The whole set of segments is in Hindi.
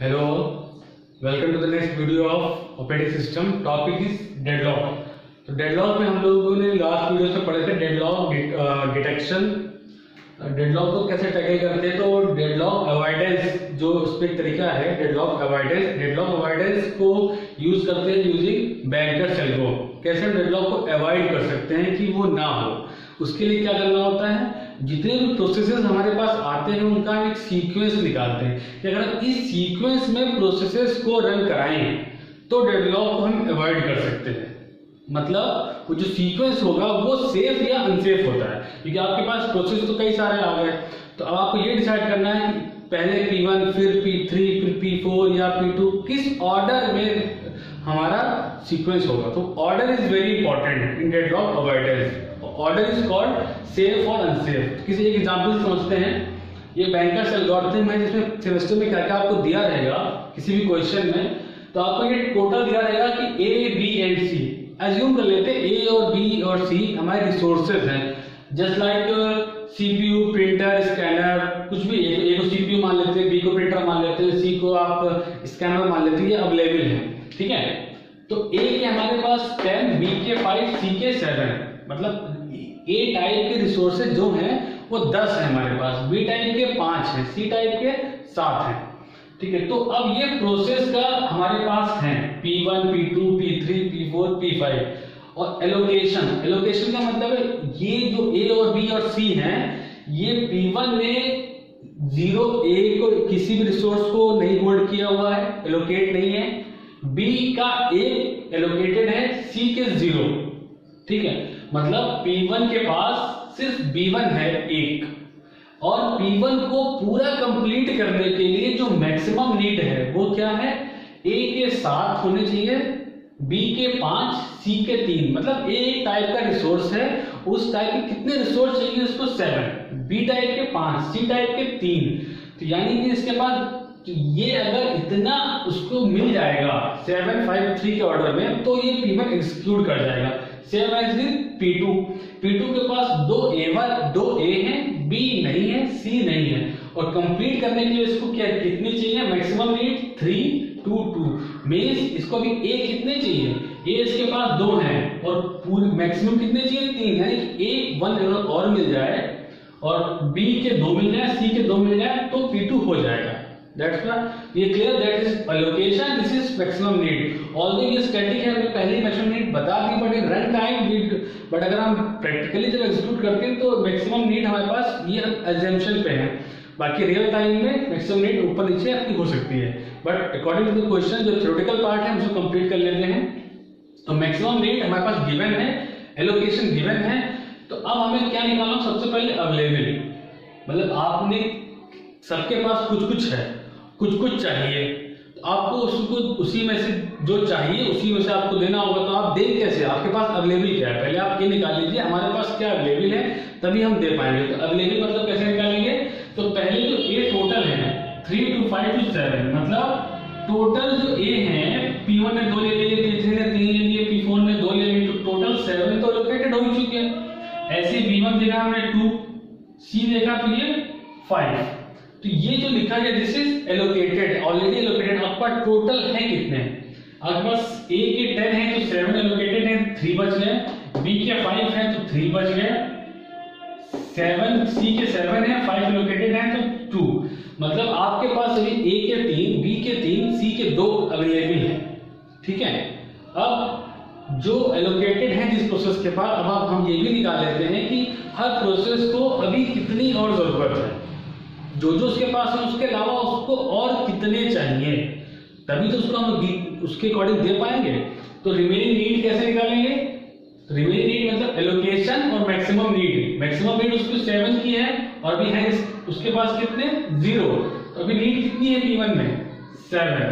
Hello, welcome to the next video of operating system. Topic is deadlock. तो डेडलॉक में हम लोगों ने लास्ट वीडियो में पढ़े थे डेडलॉक डिटेक्शन। डेडलॉक को कैसे टैकल करते हैं, तो डेडलॉक अवॉइडेंस जो उस पर तरीका है, डेडलॉक अवॉइडेंस को यूज करते हैं यूजिंग बैंकर सेल को। कैसे हम डेडलॉक को अवॉइड कर सकते हैं कि वो ना हो, उसके लिए क्या करना होता है, जितने भी प्रोसेसेस हमारे पास आते हैं उनका हम एक सीक्वेंस निकालते हैं कि अगर हम इस सीक्वेंस में प्रोसेसेस को रन कराएं तो डेडलॉक को हम अवॉइड कर सकते हैं। मतलब वो जो सीक्वेंस होगा वो सेफ या अनसेफ होता है, क्योंकि आपके पास प्रोसेस तो कई सारे आ गए, तो अब आपको ये डिसाइड करना है कि पहले P1 फिर P3 फिर P4 या P2 किस ऑर्डर में हमारा सीक्वेंस होगा। तो order is very important in deadlock avoidance. Order is called safe और अनसेफ। किसी एक एग्जांपल समझते हैं। ये बैंकर्स एल्गोरिथम है जिसमें सेमेस्टर में क्या क्या आपको दिया रहेगा किसी भी क्वेश्चन में, तो आपको ये टोटल दिया रहेगा कि A, B and C। Assume कर लेते हैं A और B और C हमारे रिसोर्सेज हैं, just like CPU, printer, scanner, कुछ भी। A को CPU मान लेते हैं, B को प्रिंटर मान लेते हैं, C को आप स्कैनर मान लेते हैं, ये अवेलेबल है, ठीक है। तो A के हमारे पास 10, B के 5, C के 7, मतलब A टाइप के रिसोर्सेज जो हैं वो 10 है हमारे पास, B टाइप के 5 हैं, C टाइप के 7 हैं, ठीक है। तो अब ये प्रोसेस का हमारे पास है P1, P2, P3, P4, P5 और एलोकेशन का मतलब है ये जो A और B और C हैं, ये P1 ने 0 A को किसी भी रिसोर्स को नहीं होल्ड किया हुआ है, एलोकेट नहीं है। B का A एलोकेटेड है, C के 0, ठीक है। मतलब P1 के पास सिर्फ B1 है एक, और P1 को पूरा कंप्लीट करने के लिए जो मैक्सिमम नीड है वो क्या है, A के 7 होने चाहिए, B के 5, C के 3। मतलब A एक टाइप का रिसोर्स है, उस टाइप के कितने रिसोर्स चाहिए उसको 7, B टाइप के 5, C टाइप के 3। तो यानी कि इसके पास ये अगर इतना उसको मिल जाएगा 7, 5, 3 के ऑर्डर में, तो ये P1 एग्जीक्यूट कर जाएगा। सेम एज P2 के पास 2 A हैं, B नहीं है, C नहीं है, और कंप्लीट करने के लिए इसको क्या कितनी चाहिए, मैक्सिमम नीड 3, 2, 2 मींस इसको भी A कितने चाहिए, A इसके पास 2 हैं और पूरे मैक्सिमम कितने चाहिए 3, यानी कि A 1 और मिल जाए और B के 2 मिल जाए, C के 2 मिल जाए तो P2 हो जाएगा। That's why ये clear, that is allocation, this is maximum need. Although ये स्टैटिक है, हमने पहले ही मैक्सिमम नीड बता दी, but in run time but अगर हम प्रैक्टिकली जब एग्जीक्यूट करते हैं तो मैक्सिमम नीड हमारे पास ये अजम्पशन पे है। बाकी रियल टाइम में मैक्सिमम नीड ऊपर नीचे आपकी हो सकती है, but according to the question जो थ्योरेटिकल पार्ट है उसको कंप्लीट कर लेते हैं। तो मैक्सिमम नीड हमारे पास गिवन है, एलोकेशन गिवन है, तो अब हमें क्या निकालना, सबसे पहले अवेलेबल। मतलब आपने सबके पास कुछ कुछ है, कुछ कुछ चाहिए, तो आपको उसको उसी में से जो चाहिए उसी में से आपको देना होगा। तो आप दें कैसे, आपके पास अवेलेबल क्या है, पहले आप ये निकाल लीजिए हमारे पास क्या अवेलेबल है, तभी हम दे पाएंगे। तो अवेलेबल मतलब कैसे निकालेंगे, तो पहले जो A टोटल है 3 to 5 to 7, मतलब टोटल जो A है P1 ने 2 ले लिए, P3 ने 3 ले लिए, P4 ने 2 ले लिए, तो टोटल 7 तो लोकेटेड हो ही चुके हैं। ऐसे B1 देखा हमने 2, C देखा तो ये 5। तो ये जो लिखा गया this is allocated, already allocated. आपका टोटल है कितने, आपके पास A के 10 है तो 7 एलोकेटेड है, 3 बच गए, B के 5 है तो 3 बच गए, 7 C के 7 है, 5 एलोकेटेड है तो 2। मतलब आपके पास अभी A के 3, B के 3, C के 2 अवेलेबल है, ठीक है। अब जो एलोकेटेड है जिस प्रोसेस के पास, अब हम ये भी निकाल लेते हैं कि हर प्रोसेस को अभी कितनी और जरूरत है, जो जो उसके पास है उसके अलावा उसको और कितने चाहिए, तभी तो उसको हम उसके अकॉर्डिंग दे पाएंगे। तो रिमेनिंग नीड कैसे निकालेंगे, रिमेनिंग नीड मतलब एलोकेशन और मैक्सिमम नीड। मैक्सिमम नीड उसको 7 की है और भी है उसके पास कितने 0, तो अभी नीड कितनी है P1 में 7,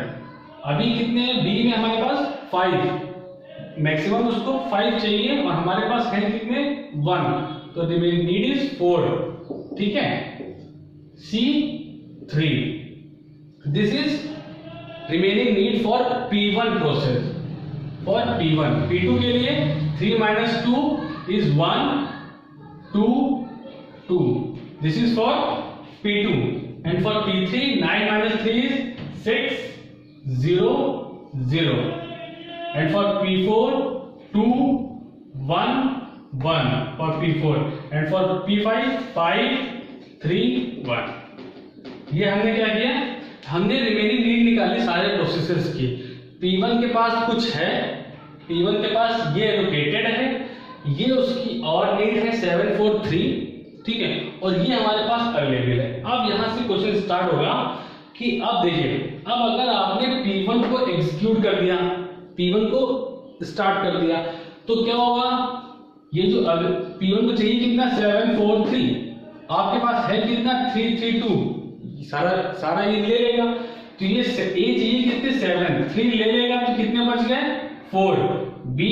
अभी कितने हैं B में हमारे पास 5, मैक्सिमम उसको 5 चाहिए और हमारे पास है कितने 1, तो रिमेनिंग नीड इज 4, ठीक है। C3, this is remaining need for P1 process, for P1, P2 के लिए 3 minus 2 is 1, 2, 2, this is for P2, and for P3 9 minus 3 is 6 0 0 and for P4 2 1 1 for P4 and for P5 5 3 1। ये हमने क्या किया, हमने रिमेनिंग नीड निकाली सारे प्रोसेसर्स की। P1 के पास कुछ है, P1 के पास ये एलोकेटेड है, ये उसकी और नीड है 7 4 3, ठीक है, और ये हमारे पास अवेलेबल है। अब यहां से क्वेश्चन स्टार्ट होगा कि अब देखिए, अब अगर आपने P1 को एग्जीक्यूट कर दिया, P1 को स्टार्ट कर दिया, तो क्या होगा, ये जो P1 को चाहिए कितना 7 4 3, आपके पास है कितना 3 3 2, सारा ये ले लेगा, तो ये A चाहिए कितने 7, 3 ले लेगा तो कितने बच गए 4, B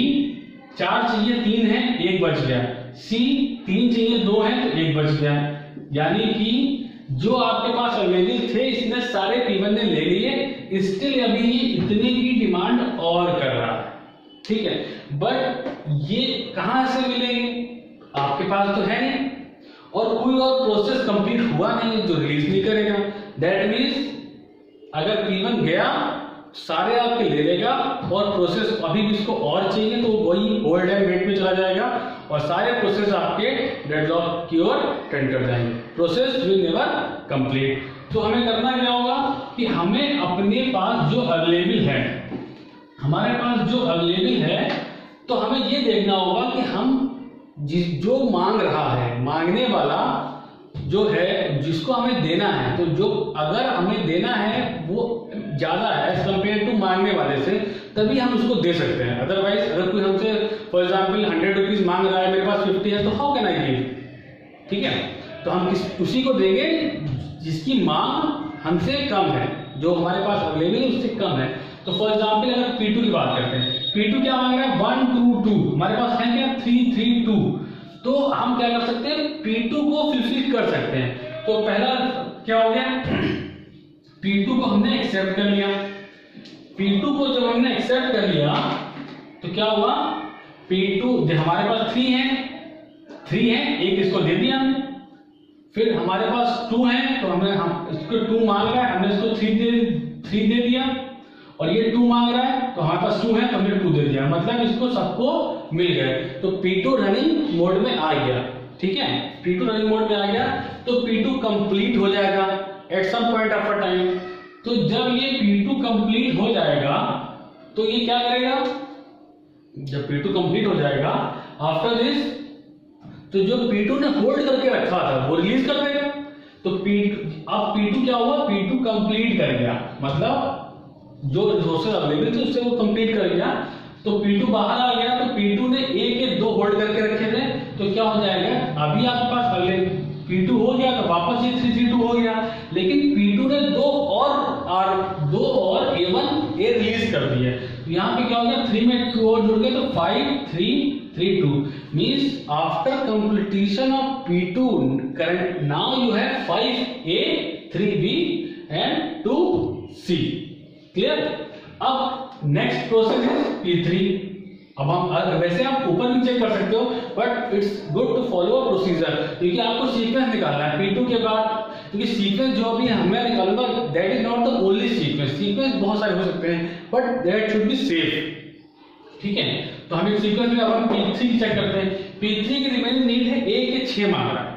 4 चाहिए 3 है 1 बच गया, C 3 चाहिए 2 है तो 1 बच गया। यानी कि जो आपके पास अवेलेबल थे इसने सारे P1 ने ले लिए, स्टिल अभी ये इतने की डिमांड और कर रहा है, ठीक है, बट ये कहां से मिलेंगे, आपके पास तो है नहीं और कोई और प्रोसेस कंप्लीट हुआ नहीं जो रिलीज नहीं करेगा। दैट मीन्स अगर P1 गया सारे आपके ले लेगा और प्रोसेस अभी भी इसको और चाहिए तो वही होल्ड एंड वेट में चला जाएगा और सारे प्रोसेस आपके डेडलॉक की ओर टेंड कर जाएंगे, प्रोसेस विल नेवर कंप्लीट। तो हमें करना क्या होगा कि हमें अपने पास जो अवेलेबल है, हमारे पास जो अवेलेबल है, तो हमें ये देखना होगा कि हम जो मांग रहा है, मांगने वाला जो है जिसको हमें देना है, तो जो अगर हमें देना है वो ज्यादा है एज कम्पेयर टू मांगने वाले से, तभी हम उसको दे सकते हैं। अदरवाइज अगर कोई हमसे फॉर एग्जाम्पल 100 रुपीज मांग रहा है, मेरे पास 50 है, तो हाउ कैन आई गिव, ठीक है, तो हम उसी को देंगे जिसकी मांग हमसे कम है, जो हमारे पास अवेलेबल है उससे कम है। तो फॉर एग्जाम्पल अगर P2 की बात करते हैं, P2 क्या मांग रहा है 1 2 2, हमारे पास है क्या 3 3 2, तो हम क्या कर सकते हैं P2 को फुलफिल कर सकते हैं। तो पहला क्या हो गया, P2 को हमने एक्सेप्ट कर लिया, P2 को जब हमने एक्सेप्ट कर लिया तो क्या हुआ, P2 हमारे पास 3 है, एक इसको दे दिया हमने, फिर हमारे पास 2 है तो हम इसको 2 मांग रहा है, हमने इसको 3 दे दिया, और ये 2 मांग रहा है तो हमारे पास 2 है तो हमने 2 दे दिया, मतलब इसको सबको मिल गए। तो P2 रनिंग मोड में आ गया, ठीक है, P2 रनिंग मोड में आ गया तो P2 कंप्लीट हो जाएगा at some point of a time. तो जब ये P2 कंप्लीट हो जाएगा तो ये क्या करेगा, जब P2 कंप्लीट हो जाएगा आफ्टर दिस, तो जो P2 ने होल्ड करके रखा था वो रिलीज कर देगा। तो अब P2 क्या हुआ, P2 कंप्लीट कर गया, मतलब जो रिसोर्सेज अवेलेबल थे उससे वो कंप्लीट कर गया, तो P2 बाहर आ गया, तो P2 ने A के 2 होल्ड करके रखे थे, तो क्या हो जाएगा, अभी आपके पास अवेलेबल P2 हो गया तो वापस ये 3 3 2 हो गया, लेकिन P2 ने 2 और A1 रिलीज कर दिए, तो यहाँ पे क्या हो गया 3 में 2 और जुड़ गए तो 5 3 3 2 means after completion of P2 current now you have 5A 3B and 2C। Clear. अब नेक्स्ट प्रोसेस इज P3। अब हम वैसे आप ऊपर भी चेक कर सकते हो, but it's good to follow a procedure, क्योंकि आपको सीक्वेंस निकालना है P2 के बाद, क्योंकि सीक्वेंस जो अभी हमें निकालूंगा that is not the only sequence, sequence बहुत सारे हो सकते हैं but that should be safe, ठीक है। तो हम इस सीक्वेंस में अब हम P3 चेक करते हैं। P3 की रिमेनिंग नीड है A के 6 मांग रहा है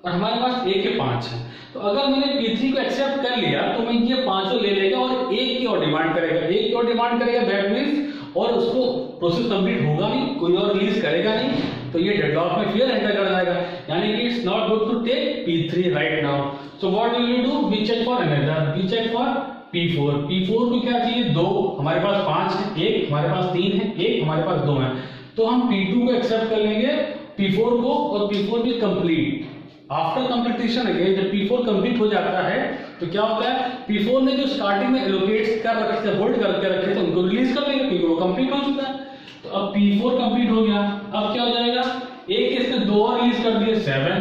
और हमारे पास A के 5 है, तो अगर मैंने P3 को एक्सेप्ट कर लिया तो मैं ये 5 ले लेगा और एक की और डिमांड करेगा, दैट मींस और उसको प्रोसेस कंप्लीट होगा नहीं, कोई और रिलीज करेगा नहीं, तो ये डेडलॉक में फिर एंटर कर जाएगा, यानी कि it's not good to take P3 right now. So what will we do, we check for another, we check for P4 को क्या चाहिए 2, हमारे पास 5 है, एक हमारे पास 3 है, एक हमारे पास 2 है, तो हम P2 को एक्सेप्ट कर लेंगे P4 को, और P4 will complete after completion again. जब P4 कंप्लीट हो जाता है तो क्या होता है, P4 ने जो स्टार्टिंग में एलोकेट कर रखे थे, होल्ड करके रखे थे, उनको रिलीज कर देंगे क्योंकि वो कंप्लीट हो चुका है। तो अब P4 कंप्लीट हो गया, अब क्या हो जाएगा, एक इसने 2 और रिलीज कर दिए 7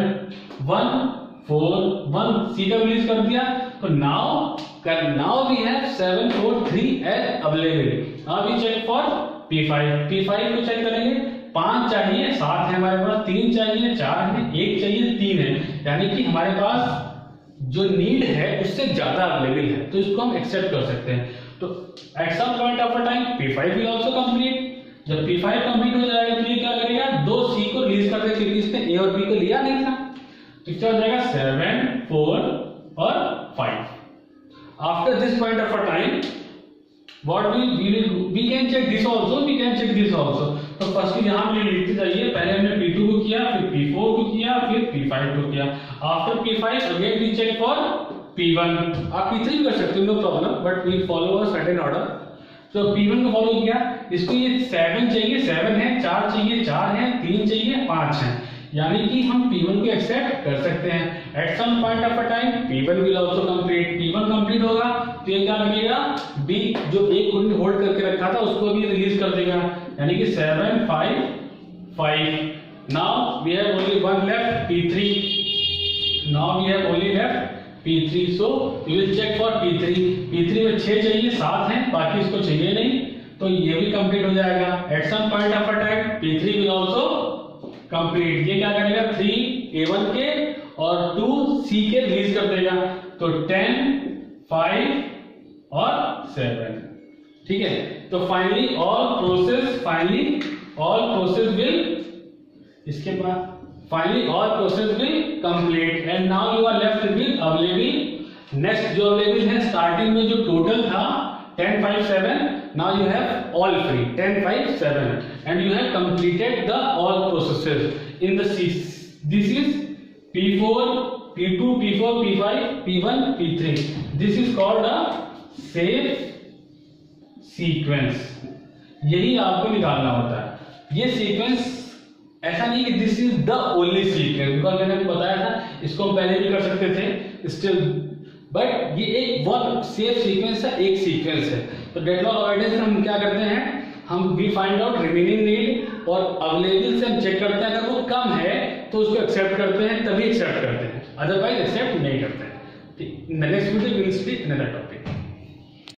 1 4 1, C का रिलीज कर दिया, तो now we have 7 4 3 as available. Now we check for P5 को चेक करेंगे, 5 चाहिए, 7 है हमारे पास, 3 चाहिए, 4 है, 1 चाहिए, 3 है, यानी कि हमारे पास जो नीड है उससे ज्यादा अवेलेबल है, तो इसको हम एक्सेप्ट कर सकते हैं। तो at some point of a time P5 will also complete. जब P5 कंप्लीट हो जाएगा तो ये क्या करेगा, दो C को रिलीज कर देगा, क्योंकि इसने A और B को लिया नहीं था। तो क्या हो जाएगा 7, 4 और 5। After this point of a time what we can check this also, we can check this also। तो फर्स्ट यहाँ पे लिखते जाइए, पहले हमने P2 को किया, फिर P4 को किया, फिर P5 को किया। After P5 again we check for P1। आप P3 भी कर सकते हो, no problem, but we follow a certain order. तो P1 को फॉलो किया, इसको ये 7 चाहिए, 7 है, 4 चाहिए, 4 है, 3 चाहिए, 5 है, यानी कि हम P1 को एक्सेप्ट कर सकते हैं। At some point of a time P1 will also complete. P1 complete होगा तो ये क्या लगेगा, B जो A को होल्ड करके रखा था उसको भी रिलीज कर देगा, यानी कि 7, 5, 5। Now we have only one left, P3। Now we have only left P3, so we will check for P3। P3 में 6 चाहिए, 7 है, बाकी इसको चाहिए नहीं, तो ये भी कंप्लीट हो जाएगा। At some point of a time P3 will also complete. ये क्या करेगा, 3 A1 के और 2 C के रिलीज कर देगा, तो 10, 5 और 7। ठीक है, तो फाइनली ऑल प्रोसेस विल, इसके बाद finally all process will complete and now you are left with available. Next जो अवेलेबल है, स्टार्टिंग में जो टोटल था 10, 5, 7, now you have all free 10, 5, 7 and you have completed the all processes in the C. This is P4, P2, P4, P5, P1, P3. This is called a safe sequence। यही आपको निकालना होता है। ये सीक्वेंस ऐसा नहीं कि this is the only sequence, because मैंने आपको बताया था इसको हम पहले भी कर सकते थे स्टिल, बट ये एक बहुत सेफ सीक्वेंस है, एक सीक्वेंस है। तो डेडलॉक अवॉइडेंस में हम क्या करते हैं, हम we find out remaining need और अवेलेबल से हम चेक करते हैं, अगर वो कम है तो उसको एक्सेप्ट करते हैं, तभी एक्सेप्ट करते हैं, अदरवाइज एक्सेप्ट नहीं करते हैं। Next video will speak another topic.